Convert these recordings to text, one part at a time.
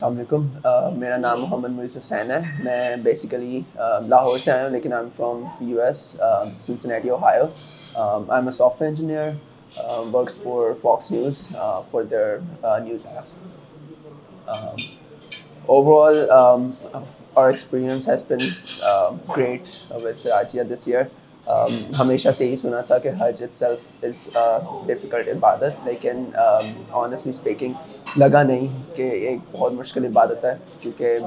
السلام علیکم. میرا نام محمد معیز حسین ہے. میں بیسیکلی لاہور سے آیا ہوں لیکن I am from U S, Cincinnati Ohio. I am a software engineer, works for Fox News for their news app. Overall, our experience has been great with Sirajia this year. ہمیشہ سے ہی سنا تھا کہ حج it self is difficult عبادت, لیکن honestly speaking لگا نہیں کہ ایک بہت مشکل عبادت ہے, کیونکہ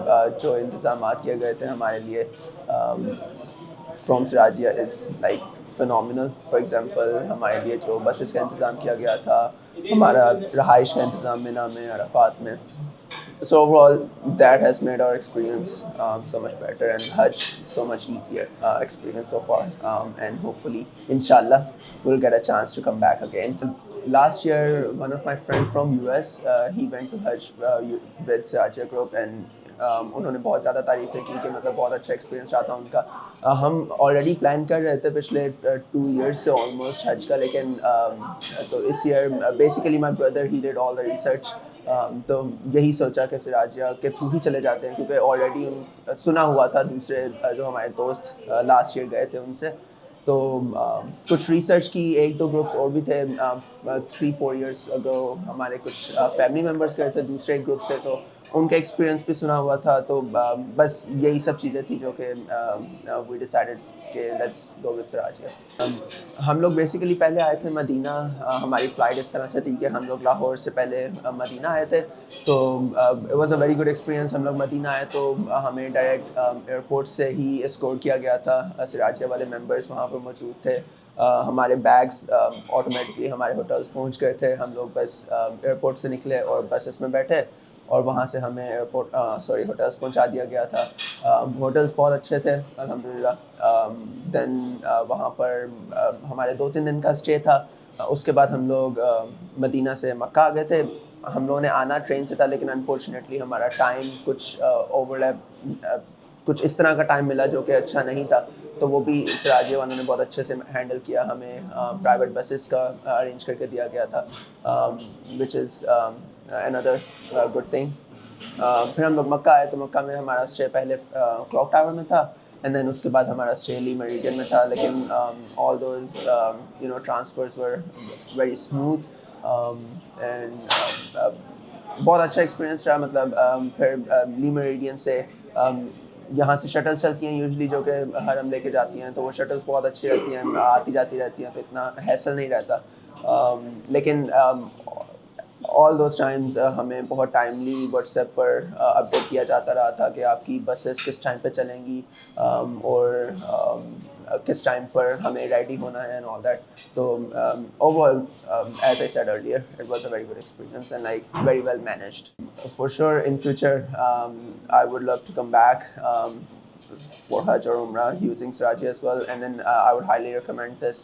جو انتظامات کیے گئے تھے ہمارے لیے فرام سراجیہ is like phenomenal. For example, ہمارے لیے جو بسز کا انتظام کیا گیا تھا, ہمارا رہائش کا انتظام مینا میں, عرفات میں. So overall, that has made our experience so much better, and Hajj so much easier experience so far. And hopefully, inshallah, we'll get a chance to come back again. Last year, one of my friends from US, he went to Hajj with Sirajia Group, and انہوں نے بہت زیادہ تعریفیں کی کہ مطلب بہت اچھا ایکسپیرینس رہا تھا ان کا. ہم آلریڈی پلان کر رہے تھے پچھلے 2 ایئرس سے آلموسٹ حج کا, لیکن تو اس ایئر بیسیکلی مائی بردر ہی ڈیڈ آل دا ریسرچ. تو یہی سوچا کہ سراجیہ کے تھرو ہی چلے جاتے ہیں, کیونکہ آلریڈی سنا ہوا تھا دوسرے جو ہمارے دوست لاسٹ ایئر گئے تھے ان سے. تو کچھ ریسرچ کی, 1-2 گروپس اور بھی تھے 3-4 ایئرس اگو. ہمارے کچھ فیملی ممبرس گئے تھے دوسرے گروپ سے, تو ان کا ایکسپیرینس بھی سنا ہوا تھا. تو بس یہی سب چیزیں تھیں جو کہ وی ڈیسائیڈڈ کہ لیٹس گو وتھ سراجیہ. ہم لوگ بیسیکلی پہلے آئے تھے مدینہ. ہماری فلائٹ اس طرح سے تھی کہ ہم لوگ لاہور سے پہلے مدینہ آئے تھے. تو it was a very good experience. ہم لوگ مدینہ آئے تو ہمیں ڈائریکٹ ایئرپورٹ سے ہی اسکورٹ کیا گیا تھا. سراجیہ والے ممبرس وہاں پر موجود تھے. ہمارے بیگس آٹومیٹکلی ہمارے ہوٹلس پہنچ گئے تھے. ہم لوگ بس ایئرپورٹ سے نکلے اور بسس میں بیٹھے, اور وہاں سے ہمیں ہوٹلس پہنچا دیا گیا تھا. ہوٹلس بہت اچھے تھے الحمدللہ. دین وہاں پر ہمارے 2-3 دن کا اسٹے تھا. اس کے بعد ہم لوگ مدینہ سے مکہ آ گئے تھے. ہم لوگوں نے آنا ٹرین سے تھا, لیکن انفارچونیٹلی ہمارا ٹائم کچھ اوور لیپ, کچھ اس طرح کا ٹائم ملا جو کہ اچھا نہیں تھا. تو وہ بھی سراجیہ والوں نے بہت اچھے سے ہینڈل کیا. ہمیں پرائیویٹ بسز کا ارینج کر کے دیا گیا تھا, وچ از another good thing. پھر ہم لوگ مکہ آئے تو مکہ میں ہمارا اسٹے پہلے کلاک ٹاور میں تھا, اینڈ دین اس کے بعد ہمارا اسٹے لی میریڈین میں تھا. لیکن all those transfers were very smooth, and بہت اچھا ایکسپیرینس رہا. مطلب پھر لی میریڈین سے یہاں سے شٹلس چلتی ہیں یوزلی جو کہ حرم لے کے جاتی ہیں, تو وہ شٹلس بہت اچھی رہتی ہیں, آتی جاتی رہتی ہیں, تو اتنا ہیسل نہیں رہتا. لیکن آل دوز ٹائمز ہمیں بہت ٹائملی واٹس ایپ پر اپڈیٹ کیا جاتا رہا تھا کہ آپ کی بسز کس ٹائم پہ چلیں گی, اور کس ٹائم پر ہمیں ریڈی ہونا ہے, اینڈ آل دیٹ. تو overall, as I said earlier, it was a very good experience and like very well managed. For sure in future I would love to come back for Hajj or Umrah using Sirajia as well, and then I would highly recommend this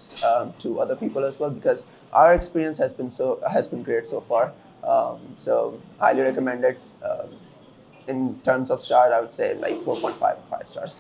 to other people as well, because our experience has been great so far. So highly recommend it. In terms of stars, I would say like 4.5 5 stars.